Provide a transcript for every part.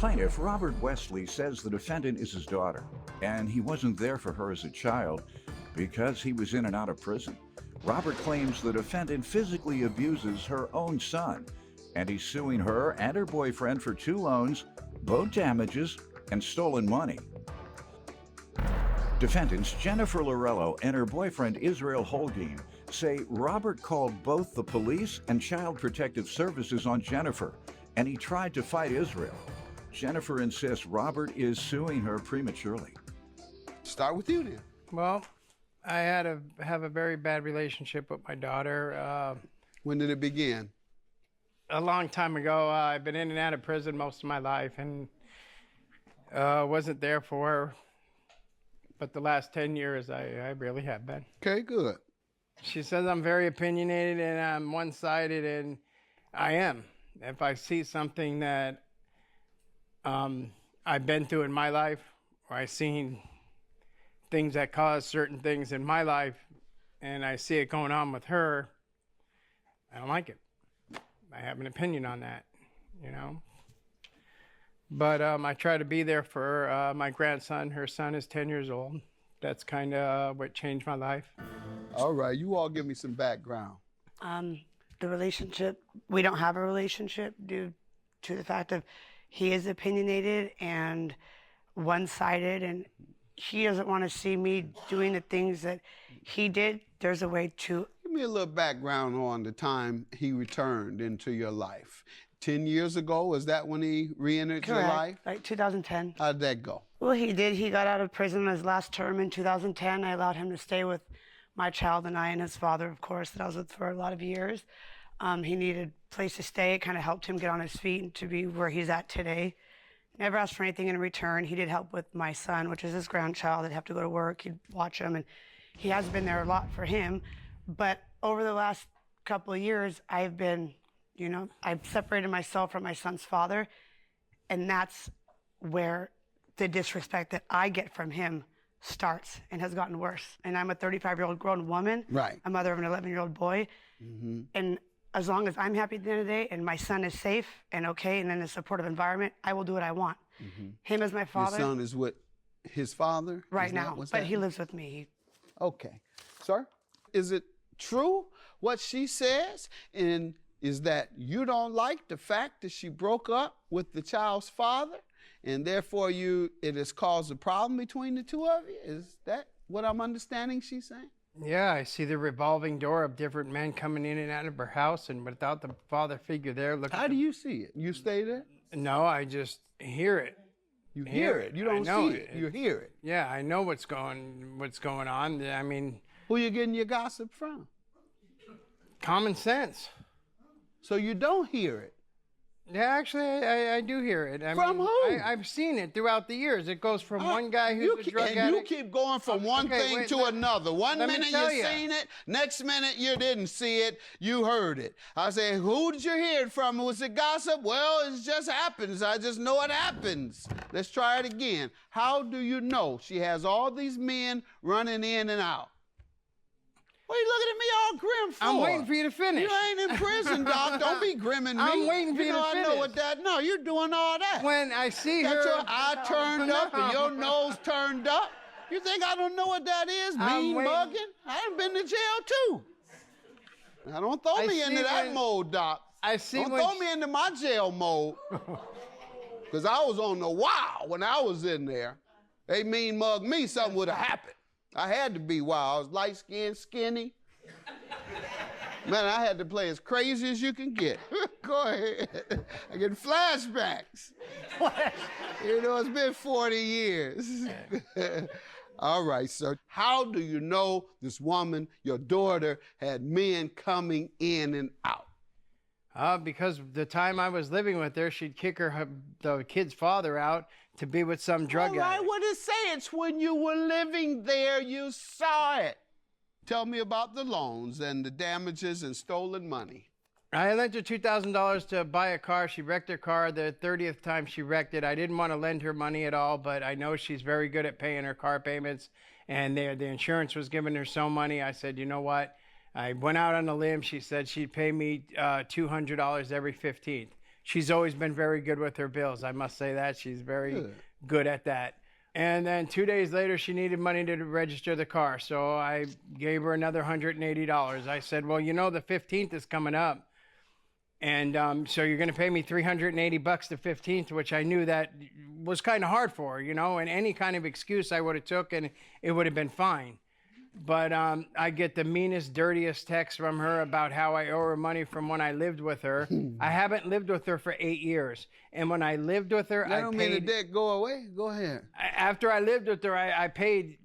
Plaintiff Robert Wesley says the defendant is his daughter, and he wasn't there for her as a child because he was in and out of prison. Robert claims the defendant physically abuses her own son, and he's suing her and her boyfriend for 2 loans, boat damages, and stolen money. Defendants Jennifer Lorello and her boyfriend Israel Holguin say Robert called both the police and Child Protective Services on Jennifer, and he tried to fight Israel. Jennifer insists Robert is suing her prematurely. Start with you then. Well, I have a very bad relationship with my daughter. When did it begin? A long time ago. I've been in and out of prison most of my life, and wasn't there for her. But the last 10 years, I really have been. Okay, good. She says I'm very opinionated and I'm one-sided, and I am. If I see something that I've been through in my life, or I've seen things that cause certain things in my life, and I see it going on with her, I don't like it. I have an opinion on that, you know. But I try to be there for my grandson. Her son is 10 years old. That's kind of what changed my life. All right, you all give me some background. The relationship, we don't have a relationship due to the fact of he is opinionated and one-sided, and he doesn't want to see me doing the things that he did. There's a way to... Give me a little background on the time he returned into your life. 10 years ago, was that when he re-entered your life? Like 2010. How'd that go? Well, he did. He got out of prison his last term in 2010. I allowed him to stay with my child and I and his father, of course, that I was with for a lot of years. He needed a place to stay. It kind of helped him get on his feet and to be where he's at today. Never asked for anything in return. He did help with my son, which is his grandchild. I'd have to go to work. He'd watch him, and he has been there a lot for him. But over the last couple of years, I've been, you know, I've separated myself from my son's father, and that's where the disrespect that I get from him starts and has gotten worse. And I'm a 35-year-old grown woman, right? A mother of an 11-year-old boy, and as long as I'm happy at the end of the day and my son is safe and okay and in a supportive environment, I will do what I want. Him as my father. Your son is with his father? Right now, but he lives with me. Okay. Sir, is it true what she says? And is that you don't like the fact that she broke up with the child's father, and therefore it has caused a problem between the two of you? Is that what I'm understanding she's saying? Yeah, I see the revolving door of different men coming in and out of her house, and without the father figure there. How do you see it? You stay there? No, I just hear it. You hear it. You don't see it. You hear it. Yeah, I know what's going on. I mean, who you getting your gossip from? Common sense. So you don't hear it? Yeah, actually, I do hear it. From who? I've seen it throughout the years. It goes from one guy who's a drug addict. And you keep going from one thing to another. One minute you seen it, next minute you didn't see it, you heard it. I say, who did you hear it from? Was it gossip? Well, it just happens. I just know it happens. Let's try it again. How do you know she has all these men running in and out? What are you looking at me all grim for? I'm waiting for you to finish. You ain't in prison, Doc. Don't be grimming me. I'm waiting for you to finish. I know what that... No, you're doing all that. When I see her... Got your eye turned up and your nose turned up. You think I don't know what that is? Mean mugging? I done been to jail, too. Now, don't throw me into that mode, Doc. Don't throw me into my jail mode. Because I was on the wild when I was in there. They mean mugged me, something would have happened. I had to be wild. I was light-skinned, skinny. Man, I had to play as crazy as you can get. Go ahead. I get flashbacks. You know, it's been 40 years. All right, sir. How do you know this woman, your daughter, had men coming in and out? Because the time I was living with her, she'd kick the kid's father out to be with some drug addict. All right, what does it say? It's when you were living there, you saw it. Tell me about the loans and the damages and stolen money. I lent her $2,000 to buy a car. She wrecked her car the 30th time she wrecked it. I didn't want to lend her money at all, but I know she's very good at paying her car payments, and the insurance was giving her so money. I said, you know what? I went out on a limb. She said she'd pay me $200 every 15th. she's always been very good with her bills. I must say that. She's very good at that. And then 2 days later, she needed money to register the car. So I gave her another $180. I said, well, you know, the 15th is coming up. And so you're going to pay me $380 the 15th, which I knew that was kind of hard for her, you know, and any kind of excuse I would have took and it would have been fine. But I get the meanest, dirtiest text from her about how I owe her money from when I lived with her. I haven't lived with her for 8 years. And when I lived with her, I don't mean the debt go away. Go ahead. After I lived with her, I paid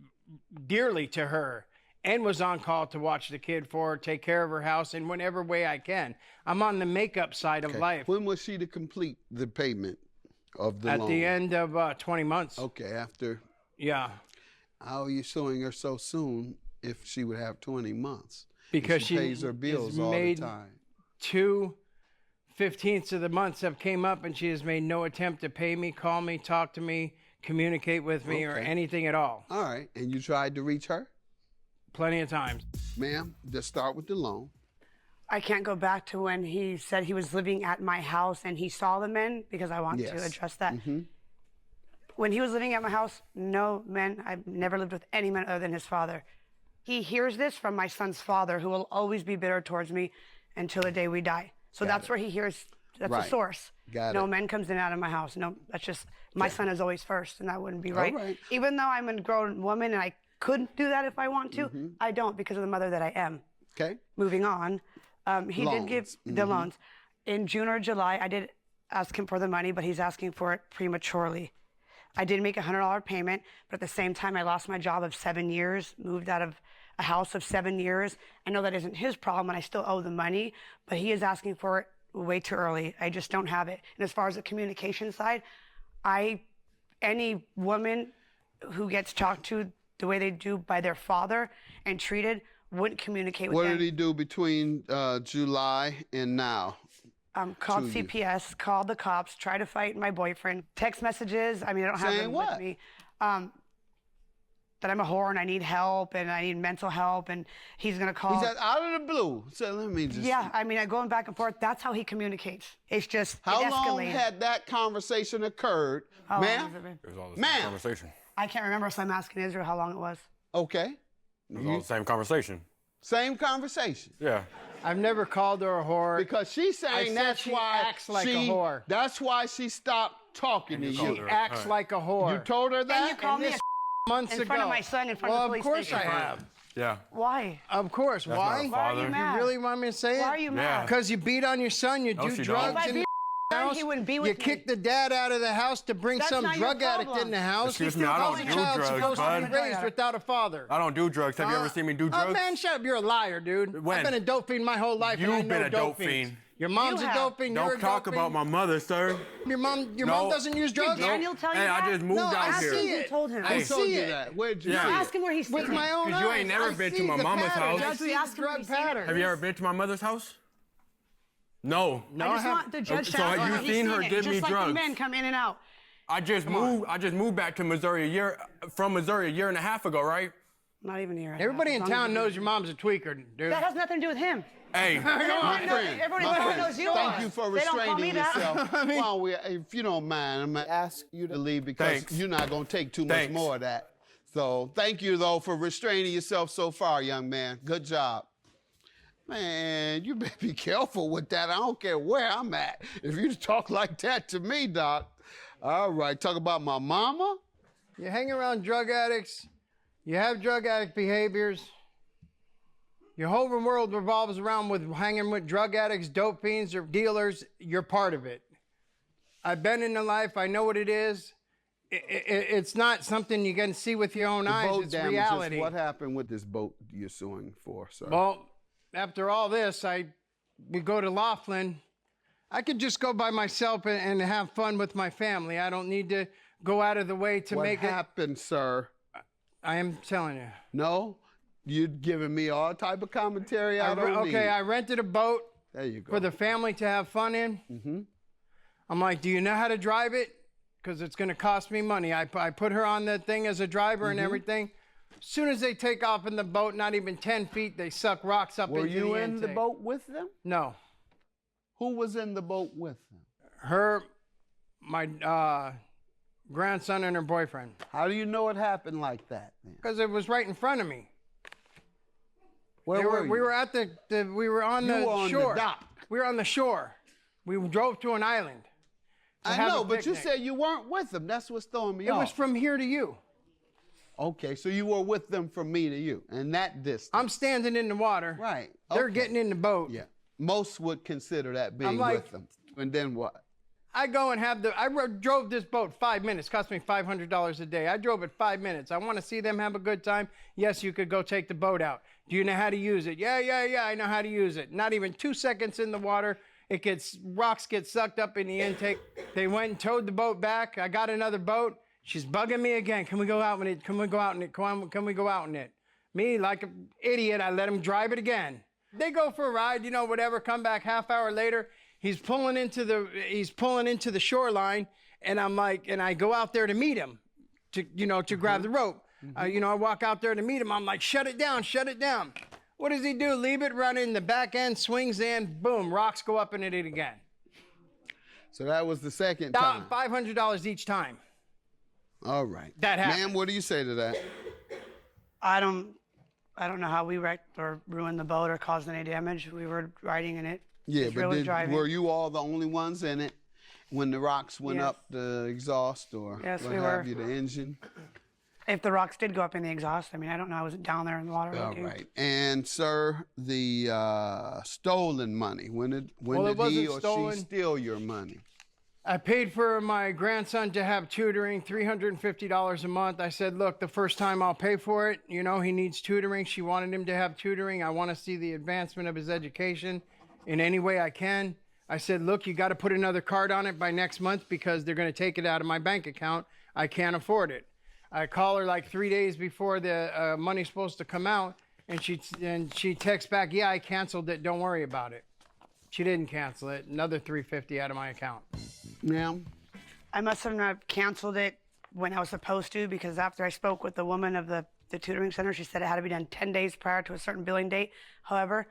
dearly to her and was on call to watch the kid for her, take care of her house in whatever way I can. I'm on the makeup side of life. When was she to complete the payment of the loan? At the end of 20 months. Okay, after. Yeah. How are you suing her so soon if she would have 20 months? Because she pays her bills all the time. 2 15ths of the months have came up and she has made no attempt to pay me, call me, talk to me, communicate with me, or anything at all. All right, and you tried to reach her? Plenty of times. Ma'am, let's start with the loan. I can't go back to when he said he was living at my house and he saw the men, because I want to address that. When he was living at my house, no men. I've never lived with any men other than his father. He hears this from my son's father, who will always be bitter towards me until the day we die. So that's where he hears, that's the source. No men comes in and out of my house. No, that's just, my son is always first, and that wouldn't be right. Even though I'm a grown woman and I couldn't do that if I want to, I don't, because of the mother that I am. Okay. Moving on. He did give the loans. In June or July, I did ask him for the money, but he's asking for it prematurely. I did make a $100 payment, but at the same time, I lost my job of 7 years, moved out of a house of 7 years. I know that isn't his problem, and I still owe the money, but he is asking for it way too early. I just don't have it. And as far as the communication side, any woman who gets talked to the way they do by their father and treated wouldn't communicate with them. What did he do between July and now? Called CPS, called the cops, tried to fight my boyfriend. Text messages, I mean, I don't have them with me. That I'm a whore and I need help and I need mental help, and he's gonna call. He said out of the blue. So let me just. Yeah, I mean, going back and forth, that's how he communicates. It's just, How long had that conversation occurred? Ma'am? It was all the same conversation. I can't remember, so I'm asking Israel how long it was. Okay. It was all the same conversation. Same conversation. Yeah. I've never called her a whore. Because she's saying that's she why acts like a whore. That's why she stopped talking to you. She acts like a whore. You told her that? And you called me months in front of my son, in front of the police station. Of course I have. Yeah. Why? Of course. That's Why? not a Why are you father. mad? You really want me to say it? Why are you mad? Because you beat on your son, you No, do she drugs don't. in the house. He wouldn't be with you me. kick the dad out of the house to bring That's some not your drug addict problem. in the house. Excuse He's me, I the don't only do child drugs, supposed to bud. be raised without a father. I don't do drugs. Have you ever seen me do drugs? Oh, man, shut up. You're a liar, dude. When? I've been a dope fiend my whole life, and I You've know been a dope fiends. fiend. Your mom's You a have. dope fiend. You're Don't a talk dope about fiend. my mother, sir. Your mom No. doesn't use drugs? Did Daniel tell you Hey, that? I just moved No, out I here. see You it. told him. I Who see told you it. that? Where'd you Yeah. see it? Ask him where he's With my own eyes. you ain't never I been to see my the mama's patterns. house. I see We the asked him where drug he's seen it. patterns. Have you ever been to my mother's house? No. No, I I just have. want the judge to So ask have him you where he's seen seen her it, give me just like the drugs? men come in and out. I just moved back to Missouri from Missouri a year and a half ago, right? Not even here. Everybody in town knows your mom's a tweaker, dude. That has nothing to do with him. Hey. My friend, Everybody my knows friend, you thank are. you for They don't call me restraining that. yourself. Why don't we, if you don't mind, I'm going to ask you to leave because Thanks. you're not going to take too much Thanks. more of that. So thank you, though, for restraining yourself so far, young man. Good job. Man, you better be careful with that. I don't care where I'm at. If you talk like that to me, Doc. All right, talk about my mama. You hang around drug addicts. You have drug addict behaviors. Your whole world revolves around with hanging with drug addicts, dope fiends, or dealers. You're part of it. I've been in the life. I know what it is. It's not something you can see with your own eyes. Boat It's damages. reality. What happened with this boat you're suing for, sir? Well, after all this, we go to Laughlin. I could just go by myself and have fun with my family. I don't need to go out of the way to make What happened, sir? I am telling you. No? You're giving me all type of commentary I don't need. I rented a boat There you go. for the family to have fun in. Mm-hmm. I'm like, do you know how to drive it? Because it's going to cost me money. I put her on that thing as a driver and everything. As soon as they take off in the boat, not even 10 feet, they suck rocks up Were into the you in the intake. boat with them? No. Who was in the boat with them? my grandson and her boyfriend. How do you know it happened like that? Because it was right in front of me. Where were you? We were at we were on You the were on shore. the dock. We were on the shore. We drove to an island. I know, but you said you weren't with them. That's what's throwing me off. It was from here to you. Okay, so you were with them from me to you, and that distance. I'm standing in the water. Right. They're okay. getting in the boat. Yeah. Most would consider that being like- with them. And then what? I go and drove this boat 5 minutes. Cost me $500 a day. I drove it 5 minutes. I want to see them have a good time. Yes, you could go take the boat out. Do you know how to use it? Yeah, I know how to use it. Not even 2 seconds in the water. Rocks get sucked up in the intake. They went and towed the boat back. I got another boat. She's bugging me again. Can we go out in it? Can we go out in it? Can we go out in it? Me, like an idiot, I let him drive it again. They go for a ride, whatever, come back half hour later. He's pulling into the shoreline, and I'm like, and I go out there to meet him, to grab the rope. I walk out there to meet him. I'm like, shut it down. What does he do? Leave it running. The back end swings in. Boom, rocks go up in it again. So that was the second time. $500 each time. All right. That happened. Ma'am, what do you say to that? I don't know how we wrecked or ruined the boat or caused any damage. We were riding in it. Yeah, Israel was driving. were you all the only ones in it when the rocks went Yes. up the exhaust or Yes, what we have were. you, the engine? If the rocks did go up in the exhaust, I mean, I don't know. I wasn't down there in the water. All right. And, sir, the stolen money, when did he wasn't or stolen. she steal your money? I paid for my grandson to have tutoring, $350 a month. I said, look, the first time I'll pay for it. He needs tutoring. She wanted him to have tutoring. I want to see the advancement of his education in any way I can. I said, look, you got to put another card on it by next month because they're going to take it out of my bank account. I can't afford it. I call her like 3 days before the money's supposed to come out, and she texts back, yeah, I canceled it. Don't worry about it. She didn't cancel it. Another $350 out of my account. Ma'am? I must have not canceled it when I was supposed to, because after I spoke with the woman of the tutoring center, she said it had to be done 10 days prior to a certain billing date. However,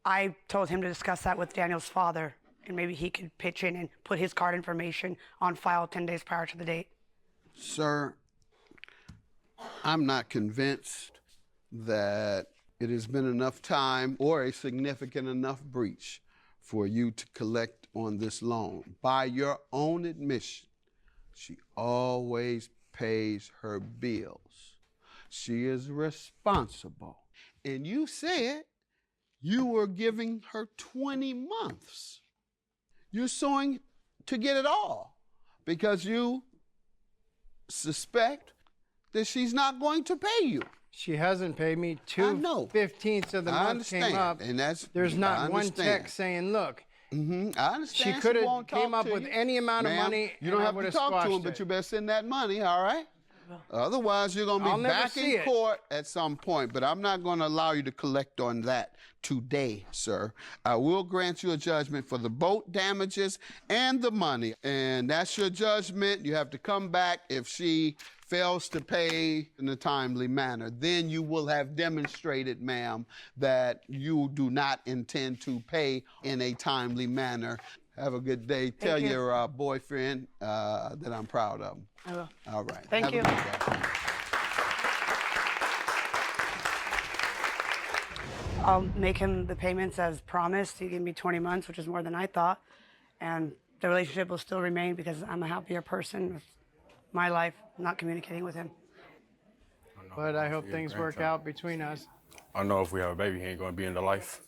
I told him to discuss that with Daniel's father, and maybe he could pitch in and put his card information on file 10 days prior to the date. Sir, I'm not convinced that it has been enough time or a significant enough breach for you to collect on this loan. By your own admission, she always pays her bills. She is responsible. And you said you were giving her 20 months. You're suing to get it all because you suspect that she's not going to pay you. She hasn't paid me. I know. 2/15 of the month came up. And There's not one understand. text saying, look, I understand. she could have won't came talk up to with you. any amount of Ma'am, money. You don't and I have to would've talk to him, squashed but it. you better send that money, all right? Otherwise, you're going to I'll be never back see in it. court at some point, but I'm not going to allow you to collect on that today, sir. I will grant you a judgment for the boat damages and the money, and that's your judgment. You have to come back if she fails to pay in a timely manner. Then you will have demonstrated, ma'am, that you do not intend to pay in a timely manner. Have a good day. Tell you. your boyfriend that I'm proud of him. I will. All right. Thank Have a you. good day. I'll make him the payments as promised. He gave me 20 months, which is more than I thought. And the relationship will still remain because I'm a happier person with my life, not communicating with him. But I hope things work out between us. I know if we have a baby, he ain't gonna be in the life.